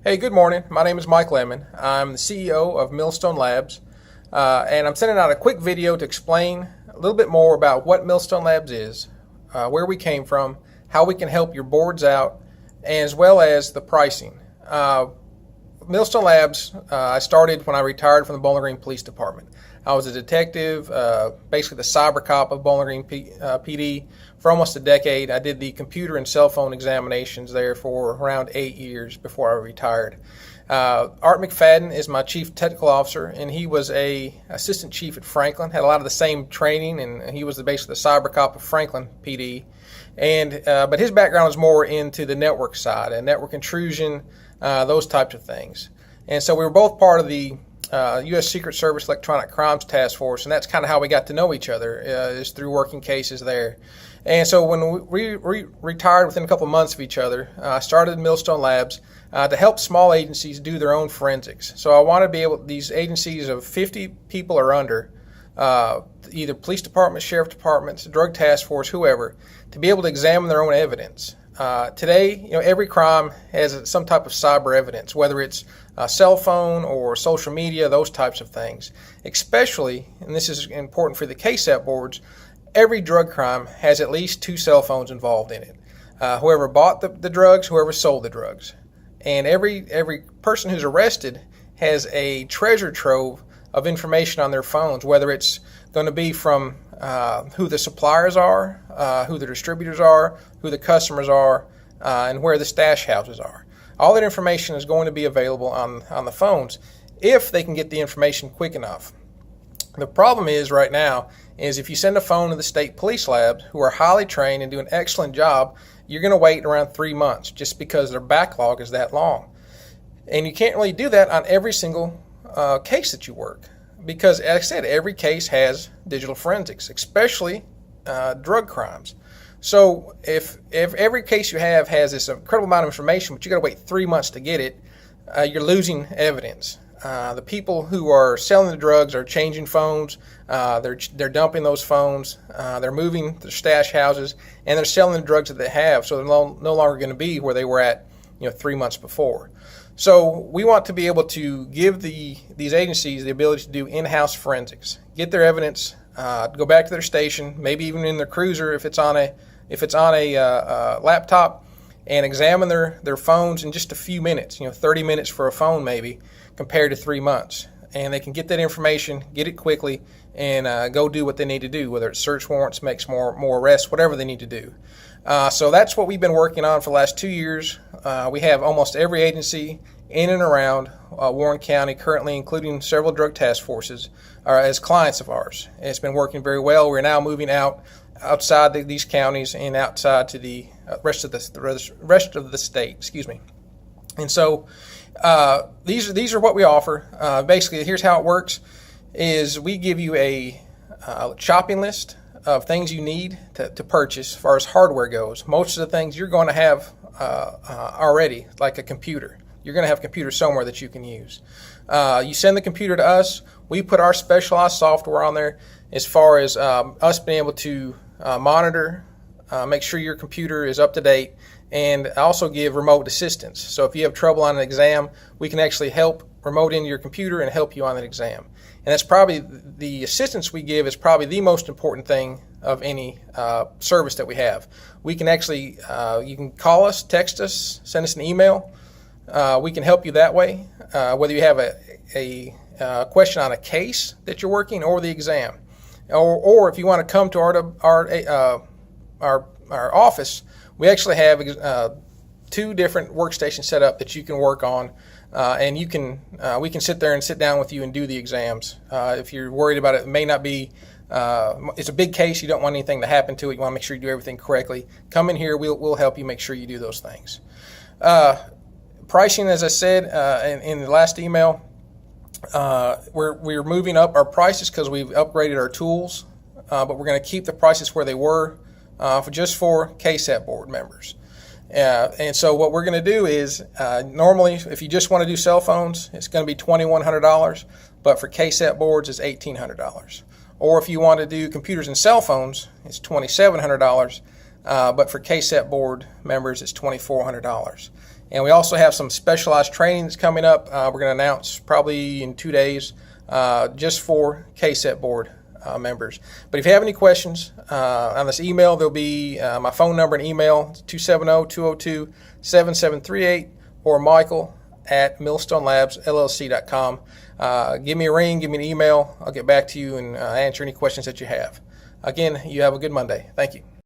Hey, good morning. My name is Mike Lemon. I'm the CEO of Millstone Labs, and I'm sending out a quick video to explain a little bit more about what Millstone Labs is, where we came from, how we can help your boards out, as well as the pricing. Millstone Labs, I started when I retired from the Bowling Green Police Department. I was a detective, basically the cyber cop of Bowling Green PD for almost a decade. I did the computer and cell phone examinations there for around 8 years before I retired. Art McFadden is my chief technical officer, and he was a assistant chief at Franklin, had a lot of the same training, and he was basically the cyber cop of Franklin PD. But his background was more into the network side and network intrusion, those types of things. And so we were both part of the U.S. Secret Service Electronic Crimes Task Force, and that's kind of how we got to know each other, is through working cases there. And so when we retired within a couple months of each other, I started Millstone Labs to help small agencies do their own forensics. So I want to be able, these agencies of 50 people or under, either police departments, sheriff departments, drug task force, whoever, to be able to examine their own evidence. Today, every crime has some type of cyber evidence, whether it's a cell phone or social media, those types of things. Especially, and this is important for the KASAP boards, every drug crime has at least 2 cell phones involved in it. Whoever bought the drugs, whoever sold the drugs. And every person who's arrested has a treasure trove of information on their phones, whether it's going to be from who the suppliers are, who the distributors are, who the customers are, and where the stash houses are. All that information is going to be available on the phones if they can get the information quick enough. The problem is right now is if you send a phone to the state police labs, who are highly trained and do an excellent job, you're going to wait around 3 months just because their backlog is that long. And you can't really do that on every single case that you work, because, as I said, every case has digital forensics, especially drug crimes. So if every case you have has this incredible amount of information, but you got to wait 3 months to get it, you're losing evidence. The people who are selling the drugs are changing phones. They're dumping those phones. They're moving their stash houses, and they're selling the drugs that they have. So they're no longer going to be where they were at, 3 months before. So we want to be able to give these agencies the ability to do in-house forensics, get their evidence, go back to their station, maybe even in their cruiser if it's on a laptop, and examine their phones in just a few minutes. 30 minutes for a phone maybe, compared to 3 months. And they can get that information, get it quickly, and go do what they need to do, whether it's search warrants, makes more arrests, whatever they need to do. So that's what we've been working on for the last 2 years. We have almost every agency in and around Warren County currently, including several drug task forces, as clients of ours. And it's been working very well. We're now moving outside these counties and outside to the rest of the state. Excuse me. And so these are what we offer. Basically, here's how it works: is we give you a shopping list of things you need to purchase as far as hardware goes. Most of the things you're going to have already, like a computer. You're going to have a computer somewhere that you can use. You send the computer to us. We put our specialized software on there as far as us being able to monitor, make sure your computer is up to date, and also give remote assistance. So if you have trouble on an exam, we can actually help remote into your computer and help you on that exam. And that's probably the assistance we give is probably the most important thing of any service that we have. We can actually, you can call us, text us, send us an email. We can help you that way, whether you have a question on a case that you're working or the exam. Or if you want to come to our office, we actually have 2 different workstations set up that you can work on, and we can sit there and sit down with you and do the exams. If you're worried about it may not be, it's a big case, you don't want anything to happen to it, you want to make sure you do everything correctly, come in here, we'll help you make sure you do those things. Pricing, as I said in the last email, we're moving up our prices because we've upgraded our tools, but we're going to keep the prices where they were for KASAP board members. And so what we're going to do is normally if you just want to do cell phones, it's going to be $2,100, but for KASAP boards it's $1,800. Or if you want to do computers and cell phones, it's $2,700, but for KASAP board members it's $2,400. And we also have some specialized trainings coming up. We're going to announce probably in 2 days just for KASAP board members. But if you have any questions on this email, there'll be my phone number and email, 270-202-7738, or michael@millstonelabsllc.com. Give me a ring, give me an email. I'll get back to you and answer any questions that you have. Again, you have a good Monday. Thank you.